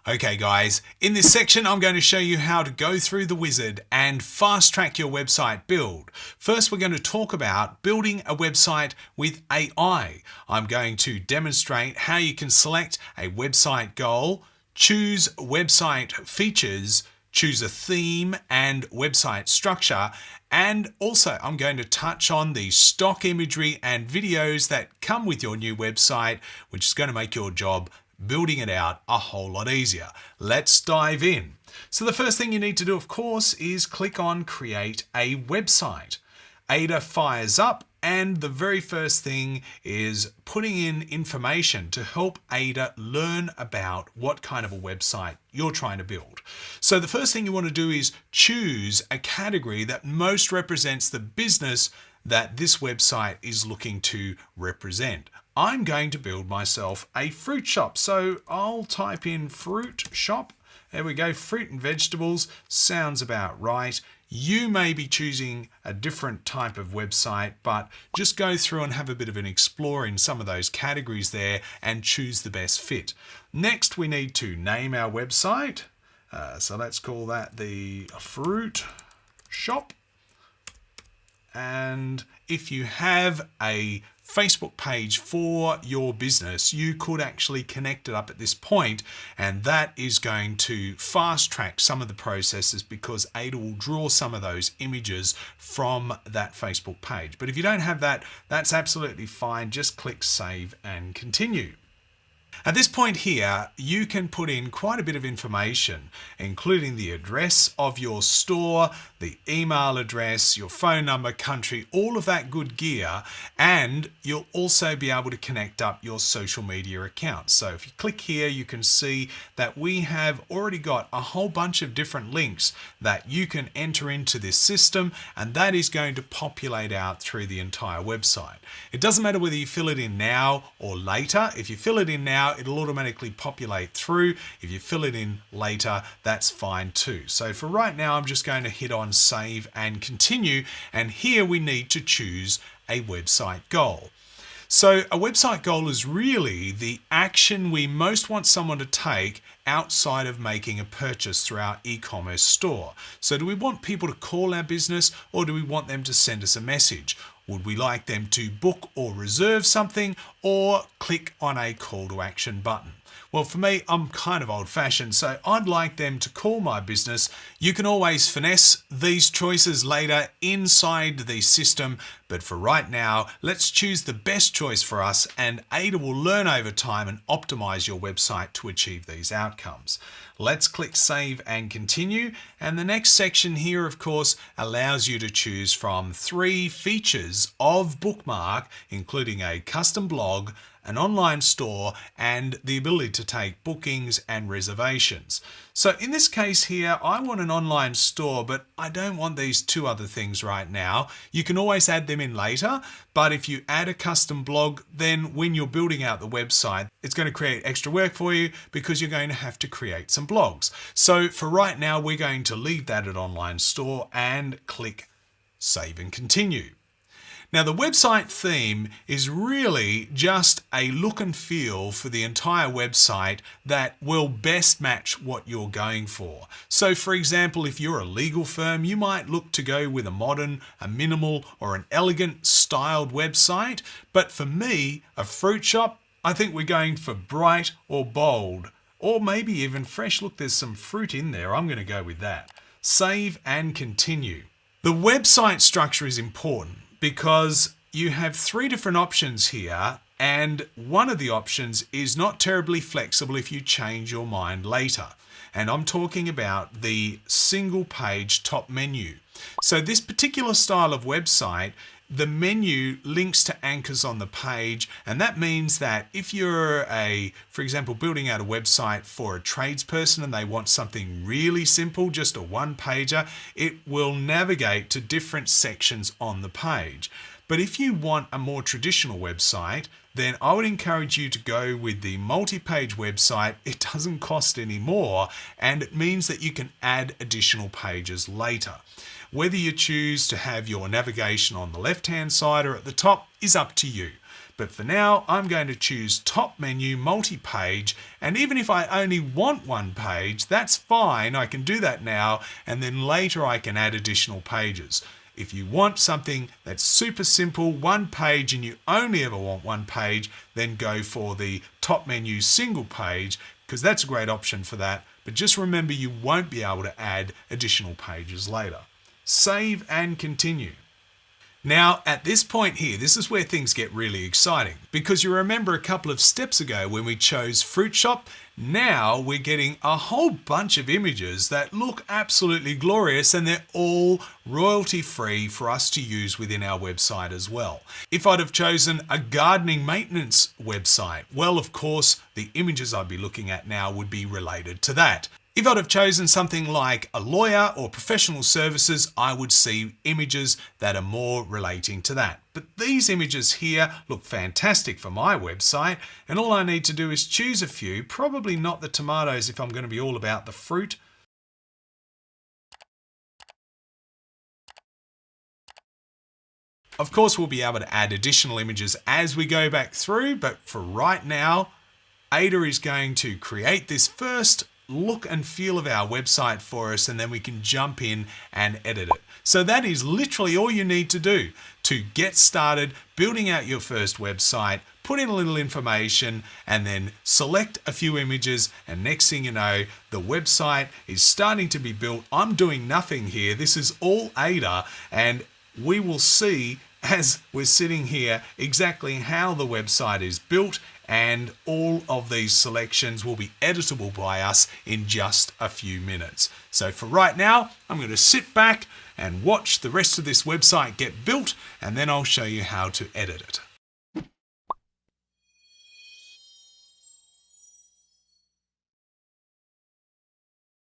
Okay guys, in this section I'm going to show you how to go through the wizard and fast track your website build. First we're going to talk about building a website with AI. I'm going to demonstrate how you can select a website goal, choose website features, choose a theme and website structure, and also I'm going to touch on the stock imagery and videos that come with your new website, which is going to make your job building it out a whole lot easier. Let's dive in. So the first thing you need to do, of course, is click on Create a Website. AiDA fires up, and the very first thing is putting in information to help AiDA learn about what kind of a website you're trying to build. So the first thing you want to do is choose a category that most represents the business that this website is looking to represent. I'm going to build myself a fruit shop, so I'll type in fruit shop. There we go, fruit and vegetables, sounds about right. You may be choosing a different type of website, but just go through and have a bit of an explore in some of those categories there and choose the best fit. Next, we need to name our website. So let's call that the fruit shop. And if you have a Facebook page for your business, you could actually connect it up at this point, and that is going to fast track some of the processes because AiDA will draw some of those images from that Facebook page. But if you don't have that, that's absolutely fine. Just click Save and Continue. At this point here, you can put in quite a bit of information, including the address of your store, the email address, your phone number, country, all of that good gear, and you'll also be able to connect up your social media accounts. So if you click here, you can see that we have already got a whole bunch of different links that you can enter into this system, and that is going to populate out through the entire website. It doesn't matter whether you fill it in now or later. If you fill it in now, it'll automatically populate through. If you fill it in later, that's fine too. So for right now, I'm just going to hit on Save and Continue, and here we need to choose a website goal. So a website goal is really the action we most want someone to take outside of making a purchase through our e-commerce store. So do we want people to call our business, or do we want them to send us a message? Would we like them to book or reserve something, or click on a call to action button? Well, for me, I'm kind of old-fashioned, so I'd like them to call my business. You can always finesse these choices later inside the system, but for right now, let's choose the best choice for us, and AiDA will learn over time and optimize your website to achieve these outcomes. Let's click Save and Continue, and the next section here, of course, allows you to choose from 3 features of Bookmark, including a custom blog, an online store, and the ability to take bookings and reservations. So in this case here, I want an online store, but I don't want these 2 other things right now. You can always add them in later, but if you add a custom blog, then when you're building out the website, it's going to create extra work for you because you're going to have to create some blogs. So for right now, we're going to leave that at online store and click Save and Continue. Now the website theme is really just a look and feel for the entire website that will best match what you're going for. So for example, if you're a legal firm, you might look to go with a modern, a minimal, or an elegant styled website. But for me, a fruit shop, I think we're going for bright or bold, or maybe even fresh. Look, there's some fruit in there. I'm going to go with that. Save and Continue. The website structure is important because you have 3 different options here, and one of the options is not terribly flexible if you change your mind later. And I'm talking about the single page top menu. So this particular style of website, the menu links to anchors on the page, and that means that if you're for example, building out a website for a tradesperson and they want something really simple, just a one-pager, it will navigate to different sections on the page. But if you want a more traditional website, then I would encourage you to go with the multi-page website. It doesn't cost any more, and it means that you can add additional pages later. Whether you choose to have your navigation on the left-hand side or at the top is up to you. But for now, I'm going to choose top menu multi-page. And even if I only want one page, that's fine. I can do that now. And then later I can add additional pages. If you want something that's super simple, one page, and you only ever want one page, then go for the top menu single page, because that's a great option for that. But just remember, you won't be able to add additional pages later. Save and continue. Now, at this point here, this is where things get really exciting, because you remember a couple of steps ago when we chose Fruit Shop. Now we're getting a whole bunch of images that look absolutely glorious, and they're all royalty free for us to use within our website as well. If I'd have chosen a gardening maintenance website, well, of course, the images I'd be looking at now would be related to that. If I'd have chosen something like a lawyer or professional services, I would see images that are more relating to that. But these images here look fantastic for my website, and all I need to do is choose a few, probably not the tomatoes if I'm going to be all about the fruit. Of course, we'll be able to add additional images as we go back through, but for right now, AiDA is going to create this first look and feel of our website for us, and then we can jump in and edit it. So that is literally all you need to do to get started building out your first website. Put in a little information and then select a few images, and next thing you know, the website is starting to be built. I'm doing nothing here. This is all AiDA, and we will see as we're sitting here exactly how the website is built, and all of these selections will be editable by us in just a few minutes. So for right now, I'm going to sit back and watch the rest of this website get built, and then I'll show you how to edit it.